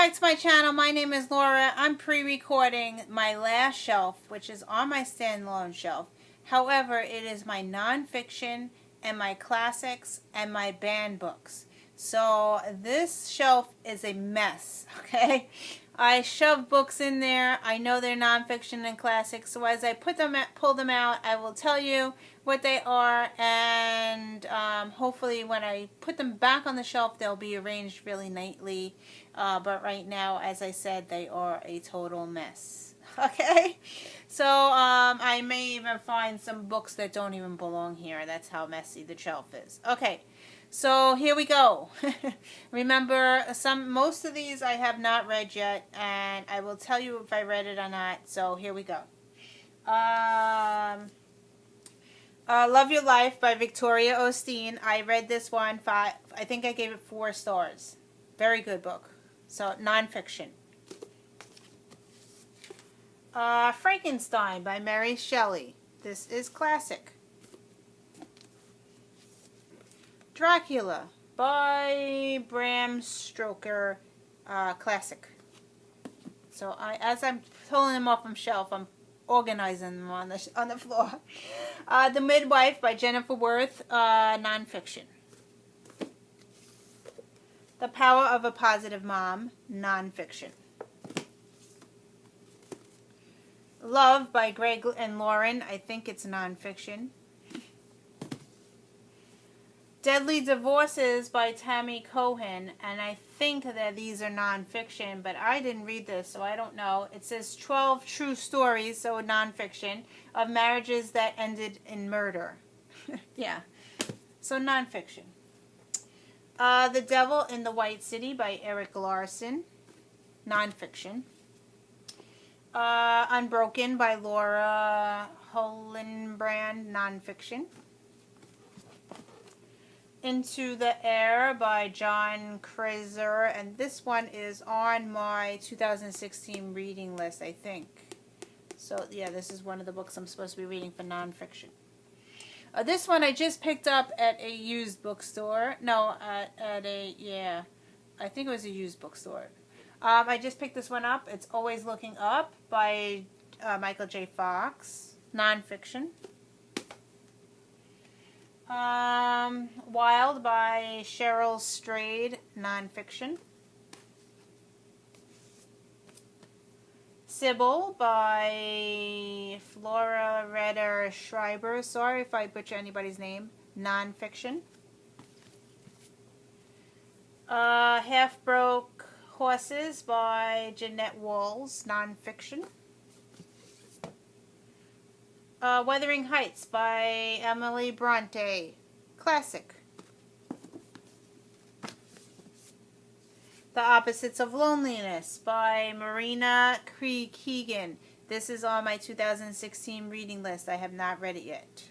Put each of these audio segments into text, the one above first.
back to my channel. My name is Laura. I'm pre-recording my last shelf, which is on my standalone shelf. However, it is my nonfiction and my classics and my banned books. So this shelf is a mess, okay? I shoved books in there. I know they're nonfiction and classics. So as I pull them out, I will tell you what they are, and hopefully when I put them back on the shelf, they'll be arranged really neatly. But right now, as I said, they are a total mess. Okay? So I may even find some books that don't even belong here. That's how messy the shelf is. Okay. So here we go. Remember, most of these I have not read yet, and I will tell you if I read it or not. So here we go. Love Your Life by Victoria Osteen. I read this one. I think I gave it 4 stars. Very good book. So nonfiction. Frankenstein by Mary Shelley. This is classic. Dracula by Bram Stoker, classic. So as I'm pulling them off from shelf, I'm organizing them on the floor. The Midwife by Jennifer Worth, nonfiction. The Power of a Positive Mom, nonfiction. Love by Greg and Lauren, I think it's nonfiction. Deadly Divorces by Tammy Cohen, and I think that these are nonfiction, but I didn't read this, so I don't know. It says 12 true stories, so nonfiction, of marriages that ended in murder. Yeah, so nonfiction. The Devil in the White City by Eric Larson, nonfiction. Unbroken by Laura Hollenbrand, nonfiction. Into the Air by John Kreiser, and this one is on my 2016 reading list, I think. So yeah, this is one of the books I'm supposed to be reading for nonfiction. This one I just picked up at a used bookstore. No, I think it was a used bookstore. I just picked this one up. It's Always Looking Up by Michael J. Fox, nonfiction. Wild by Cheryl Strayed, nonfiction. Sybil by Flora Redder Schreiber. Sorry if I butcher anybody's name. Nonfiction. Half Broke Horses by Jeanette Walls. Nonfiction. Wuthering Heights by Emily Bronte. Classic. The Opposites of Loneliness by Marina Keegan. This is on my 2016 reading list. I have not read it yet.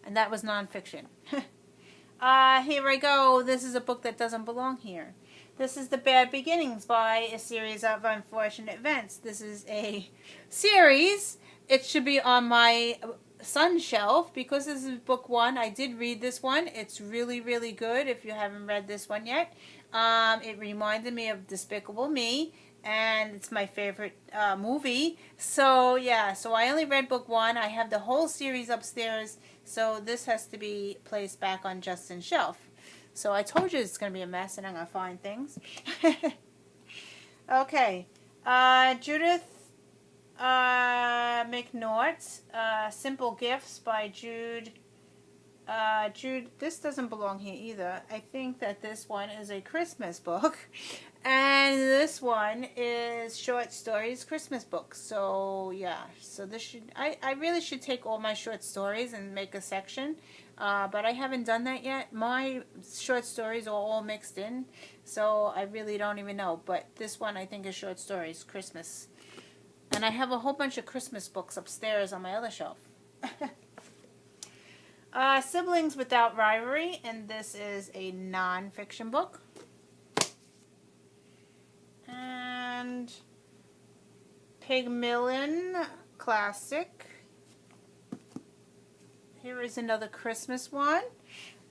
And that was nonfiction. Here I go. This is a book that doesn't belong here. This is The Bad Beginnings by A Series of Unfortunate Events. This is a series. It should be on my son's shelf because this is book 1. I did read this one. It's really, really good if you haven't read this one yet. It reminded me of Despicable Me, and it's my favorite movie. So, yeah, so I only read book 1. I have the whole series upstairs, so this has to be placed back on Justin's shelf. So I told you it's going to be a mess, and I'm going to find things. Okay. Judith McNaught, Simple Gifts by Jude. This doesn't belong here either. I think that this one is a Christmas book. And this one is Short Stories Christmas book. So, yeah. So this should... I really should take all my short stories and make a section. But I haven't done that yet. My short stories are all mixed in, so I really don't even know. But this one I think is Short Stories Christmas. And I have a whole bunch of Christmas books upstairs on my other shelf. Siblings Without Rivalry, and this is a non-fiction book. And Pygmalion Classic. Here is another Christmas one.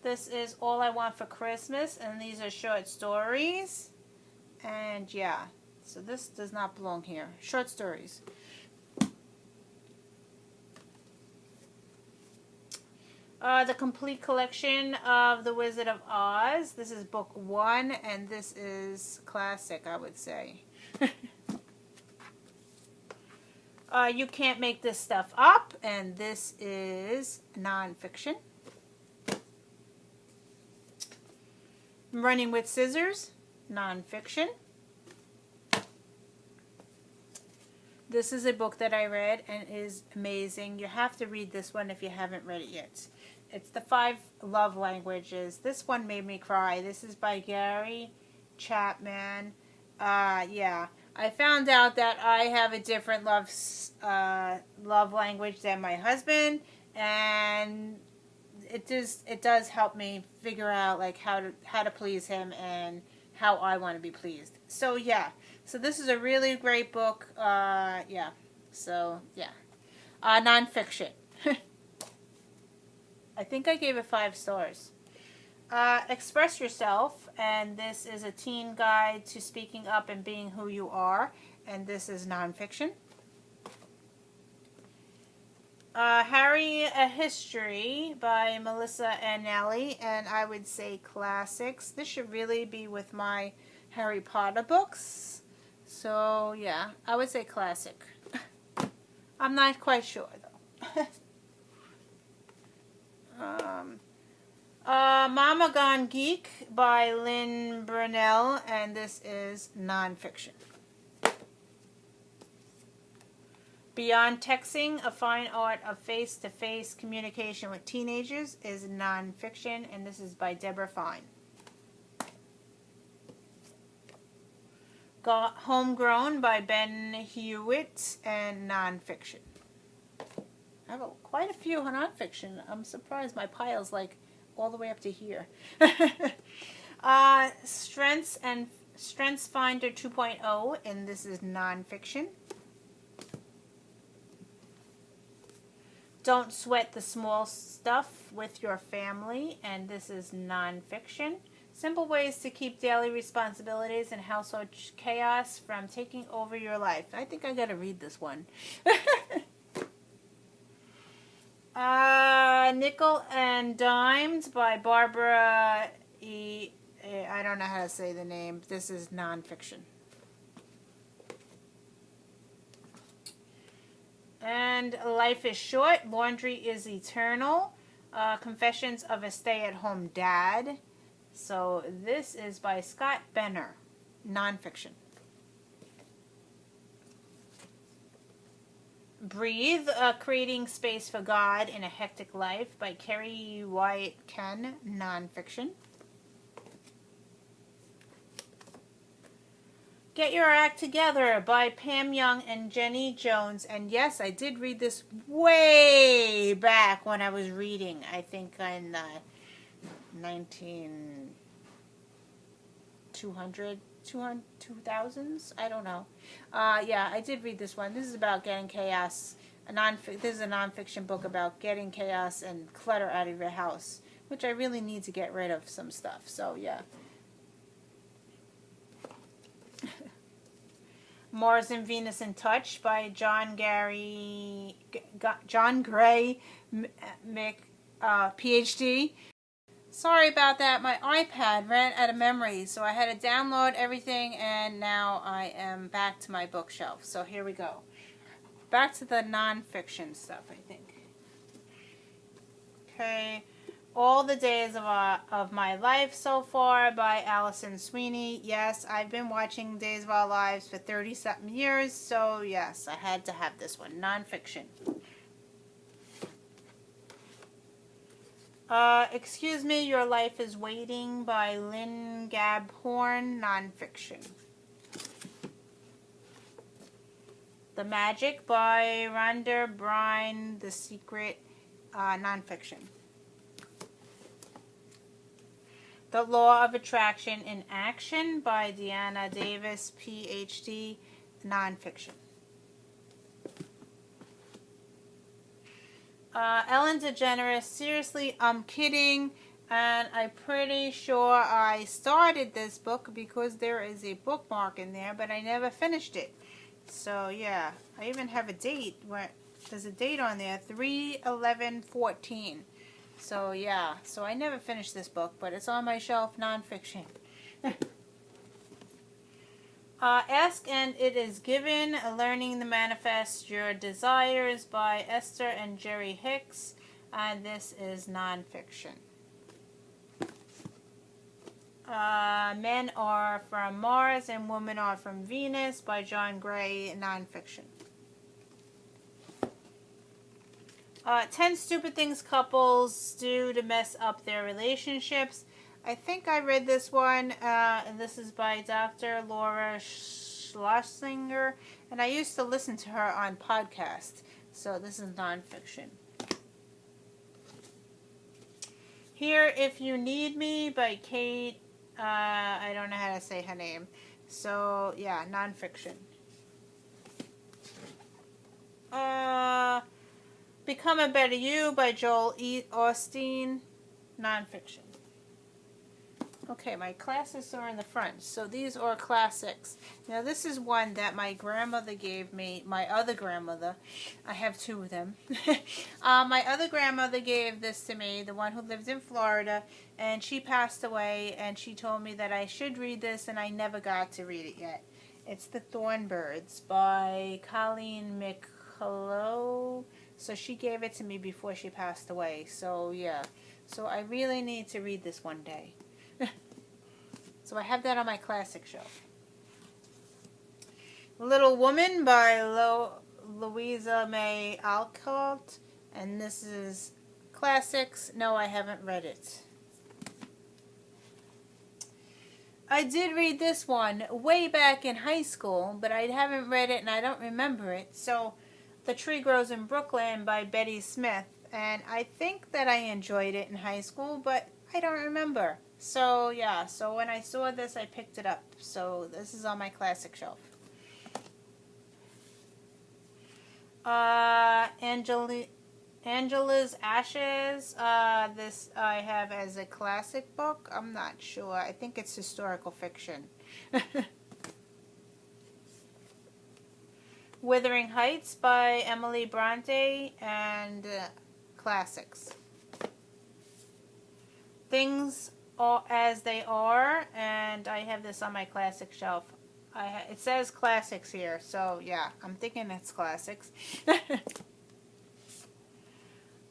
This is All I Want for Christmas, and these are short stories. And yeah, so this does not belong here. Short stories. The complete collection of The Wizard of Oz. This is book 1, and this is classic, I would say. You Can't Make This Stuff Up, and this is nonfiction. Running with Scissors, nonfiction. This is a book that I read and is amazing. You have to read this one if you haven't read it yet. It's The 5 Love Languages. This one made me cry. This is by Gary Chapman. Yeah. I found out that I have a different love language than my husband, and it does help me figure out like how to please him and how I want to be pleased. So yeah. So this is a really great book. Yeah. So yeah. Nonfiction. I think I gave it 5 stars. Express Yourself, and this is a teen guide to speaking up and being who you are, and this is nonfiction. Harry, A History by Melissa Anelli, and I would say classics. This should really be with my Harry Potter books. So yeah, I would say classic. I'm not quite sure though. Mama Gone Geek by Lynn Brunell, and this is nonfiction. Beyond Texting, A Fine Art of Face-to-Face Communication with Teenagers is nonfiction, and this is by Deborah Fine. Homegrown by Ben Hewitt, and nonfiction. I have quite a few nonfiction. I'm surprised my pile's like all the way up to here. Strengths Finder 2.0, and this is nonfiction. Don't Sweat the Small Stuff with Your Family, and this is nonfiction. Simple ways to keep daily responsibilities and household chaos from taking over your life. I think I gotta read this one. Nickel and Dimes by Barbara I don't know how to say the name. This is nonfiction. And Life is Short, Laundry is Eternal, Confessions of a Stay-at-Home Dad. So this is by Scott Benner, nonfiction. Breathe, Creating Space for God in a Hectic Life by Kerry Wyatt Ken, nonfiction. Get Your Act Together by Pam Young and Jenny Jones. And yes, I did read this way back when I was reading. I think in 2000s. I don't know. Yeah, I did read this one. This is about getting chaos. This is a nonfiction book about getting chaos and clutter out of your house, which I really need to get rid of some stuff. So yeah. Mars and Venus in Touch by John Gray, PhD. Sorry about that. My iPad ran out of memory, so I had to download everything, and now I am back to my bookshelf. So here we go. Back to the nonfiction stuff, I think. Okay. All the Days of My Life So Far by Allison Sweeney. Yes, I've been watching Days of Our Lives for 30-something years, so yes, I had to have this one. Nonfiction. Excuse Me, Your Life is Waiting by Lynn Gabhorn, nonfiction. The Magic by Rhonda Brine, The Secret, nonfiction. The Law of Attraction in Action by Deanna Davis, PhD, nonfiction. Ellen DeGeneres, Seriously, I'm Kidding, And I'm pretty sure I started this book because there is a bookmark in there, but I never finished it. So yeah, I even have a date. There's a date on there, 3/11/14. So yeah, so I never finished this book, but it's on my shelf, nonfiction. Ask and It Is Given, Learning to Manifest Your Desires by Esther and Jerry Hicks. And this is nonfiction. Men Are from Mars and Women Are from Venus by John Gray, nonfiction. 10 Stupid Things Couples Do to Mess Up Their Relationships. I think I read this one, and this is by Dr. Laura Schlesinger, and I used to listen to her on podcasts, so this is nonfiction. Here If You Need Me by Kate, I don't know how to say her name, so yeah, nonfiction. Become a Better You by Joel Osteen, nonfiction. Okay, my classics are in the front, so these are classics. Now this is one that my grandmother gave me, my other grandmother. I have two of them. My other grandmother gave this to me, the one who lives in Florida, and she passed away, and she told me that I should read this, and I never got to read it yet. It's The Thornbirds by Colleen McCullough. So she gave it to me before she passed away. So yeah, so I really need to read this one day. So I have that on my classic shelf. Little Woman by Louisa May Alcott. And this is classics. No, I haven't read it. I did read this one way back in high school, but I haven't read it and I don't remember it. So The Tree Grows in Brooklyn by Betty Smith. And I think that I enjoyed it in high school, but I don't remember. So yeah, so when I saw this, I picked it up. So this is on my classic shelf. Angela's Ashes. This I have as a classic book. I'm not sure. I think it's historical fiction. Wuthering Heights by Emily Bronte, and classics. Things As They Are, and I have this on my classic shelf. It says classics here, so yeah, I'm thinking it's classics.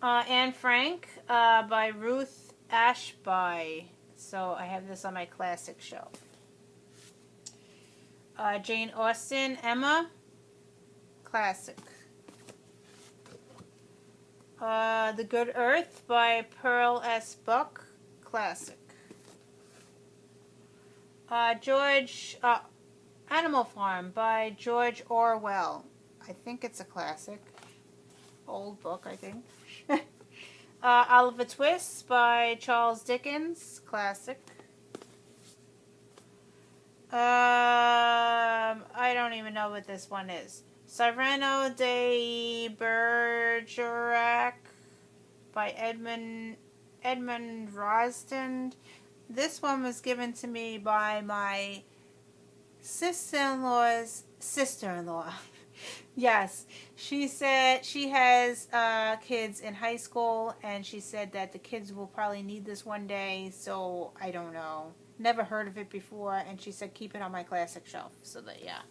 Anne Frank by Ruth Ashby, so I have this on my classic shelf. Jane Austen, Emma, classic. The Good Earth by Pearl S. Buck, classic. Animal Farm by George Orwell. I think it's a classic. Old book, I think. Oliver Twist by Charles Dickens, classic. I don't even know what this one is. Cyrano de Bergerac by Edmund Rostand. This one was given to me by my sister-in-law's sister-in-law. Yes, she said she has kids in high school, and she said that the kids will probably need this one day, so I don't know. Never heard of it before, and she said keep it on my classic shelf. So that, yeah.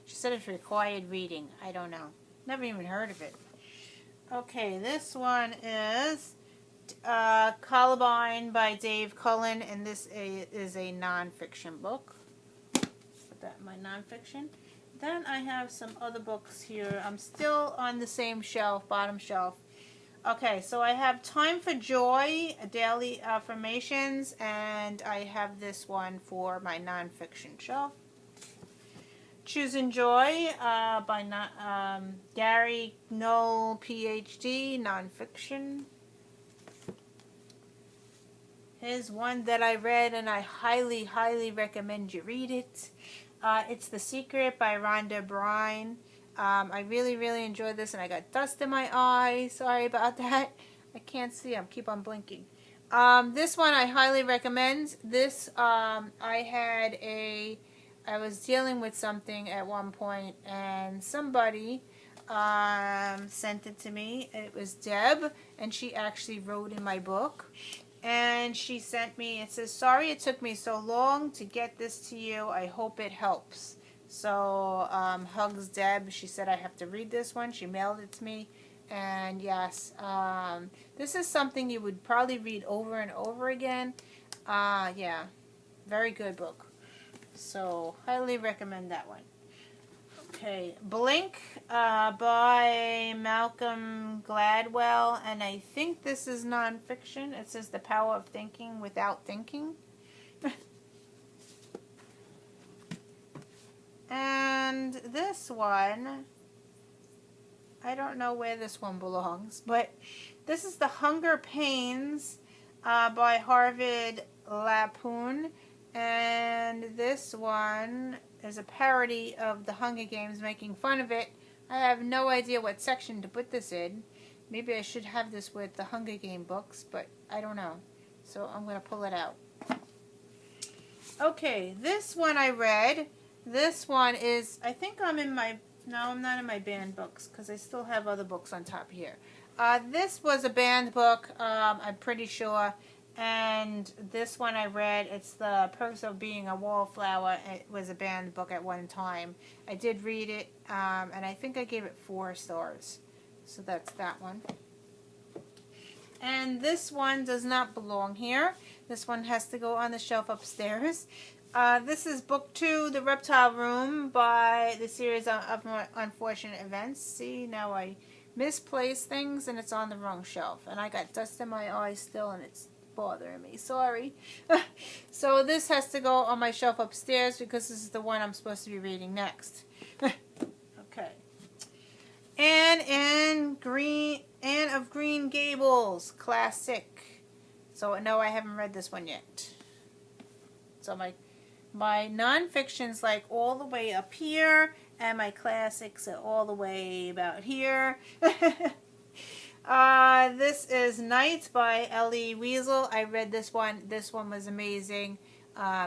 She said it's required reading. I don't know. Never even heard of it. Okay, this one is Columbine by Dave Cullen, and this is a nonfiction book. Put that in my nonfiction. Then I have some other books here. I'm still on the same shelf, bottom shelf. Okay, so I have Time for Joy, Daily Affirmations, and I have this one for my nonfiction shelf. Choosing Joy by Gary Knoll, PhD, nonfiction. Here's one that I read, and I highly, highly recommend you read it. It's The Secret by Rhonda Byrne. I really, really enjoyed this, and I got dust in my eye. Sorry about that. I can't see. I keep on blinking. This one I highly recommend. This, I was dealing with something at one point, and somebody sent it to me. It was Deb, and she actually wrote in my book. And she sent me, it says, sorry it took me so long to get this to you. I hope it helps. So, hugs Deb. She said I have to read this one. She mailed it to me. And yes, this is something you would probably read over and over again. Yeah, very good book. So, highly recommend that one. Okay, Blink by Malcolm Gladwell, and I think this is nonfiction. It says The Power of Thinking Without Thinking. And this one, I don't know where this one belongs, but this is The Hunger Pains by Harvard Lampoon, and this one is a parody of the Hunger Games, making fun of it. I have no idea what section to put this in. Maybe I should have this with the Hunger Game books, but I don't know. So I'm going to pull it out. Okay, this one I read. This one is, I think I'm in my, no, I'm not in my banned books because I still have other books on top here. This was a banned book, I'm pretty sure. And this one I read, it's The Perks of Being a Wallflower. It was a banned book at one time. I did read it, and I think I gave it 4 stars. So that's that one. And this one does not belong here. This one has to go on the shelf upstairs. This is book 2, The Reptile Room, by the series of Unfortunate Events. See, now I misplaced things and it's on the wrong shelf. And I got dust in my eyes still and it's bothering me. Sorry. So this has to go on my shelf upstairs because this is the one I'm supposed to be reading next. Okay. Anne of Green Gables, classic. So no, I haven't read this one yet. So my nonfiction's like all the way up here, and my classics are all the way about here. This is Night by Elie Wiesel. I read this one. This one was amazing.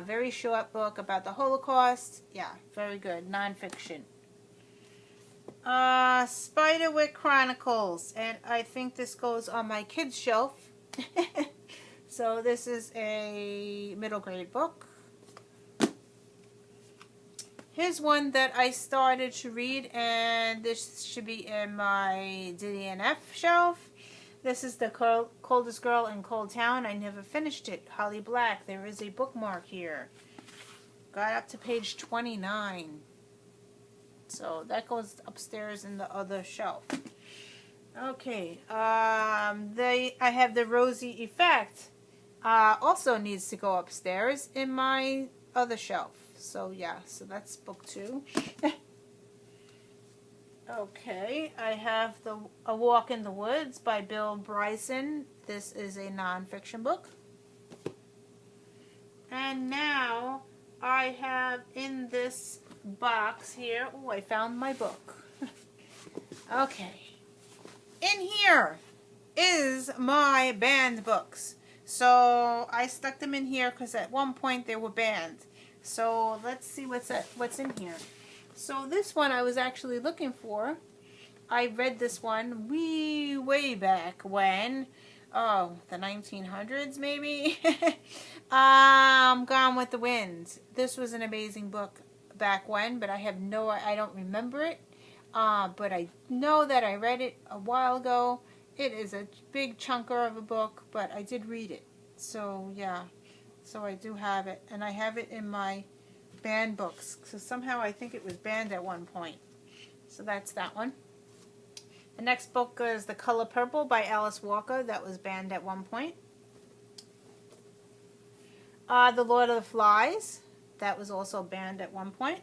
Very short book about the Holocaust. Yeah, very good. Nonfiction. Spiderwick Chronicles. And I think this goes on my kids' shelf. So this is a middle grade book. Here's one that I started to read, and this should be in my DNF shelf. This is The Coldest Girl in Cold Town. I never finished it. Holly Black. There is a bookmark here. Got up to page 29. So that goes upstairs in the other shelf. Okay. I have The Rosie Effect. Also needs to go upstairs in my other shelf. So yeah, so that's book 2. Okay, I have A Walk in the Woods by Bill Bryson. This is a nonfiction book. And now I have in this box here, oh, I found my book. Okay. In here is my banned books. So I stuck them in here because at one point they were banned. So let's see what's in here. So this one I was actually looking for. I read this one way back when, oh, the 1900s maybe. Gone with the Wind. This was an amazing book back when, but I don't remember it. But I know that I read it a while ago. It is a big chunker of a book, but I did read it. So yeah. So I do have it, and I have it in my banned books. So somehow I think it was banned at one point. So that's that one. The next book is The Color Purple by Alice Walker. That was banned at one point. The Lord of the Flies. That was also banned at one point.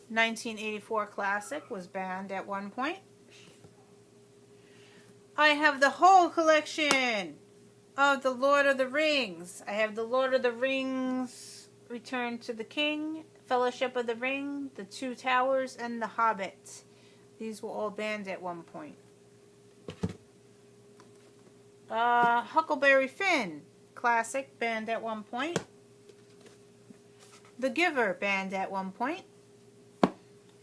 1984 Classic was banned at one point. I have the whole collection of The Lord of the Rings. I have The Lord of the Rings, Return to the King, Fellowship of the Ring, The Two Towers, and The Hobbit. These were all banned at one point. Huckleberry Finn, classic, banned at one point. The Giver, banned at one point.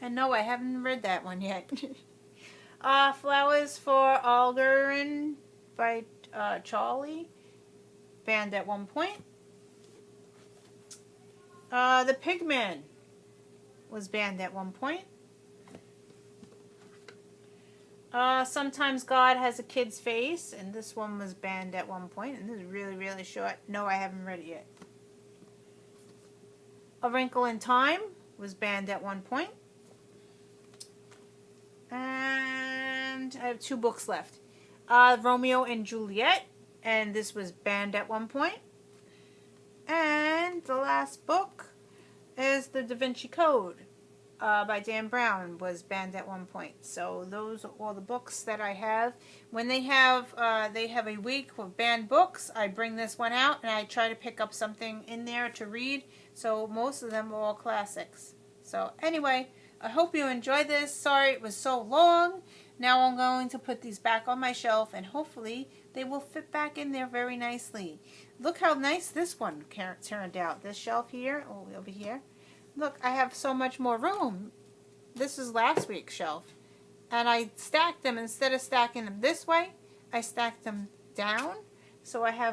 And no, I haven't read that one yet. Flowers for Algernon by Charlie, banned at one point. The Pigman was banned at one point. Sometimes God Has a Kid's Face, and this one was banned at one point, and this is really, really short. No, I haven't read it yet. A Wrinkle in Time was banned at one point. And I have 2 books left. Romeo and Juliet, and this was banned at one point. And the last book is The Da Vinci Code by Dan Brown, was banned at one point. So those are all the books that I have. When they have a week of banned books, I bring this one out and I try to pick up something in there to read. So most of them are all classics. So anyway, I hope you enjoyed this. Sorry it was so long. Now I'm going to put these back on my shelf and hopefully they will fit back in there very nicely. Look how nice this one turned out. This shelf here, over here. Look, I have so much more room. This is last week's shelf. And I stacked them, instead of stacking them this way, I stacked them down. So I have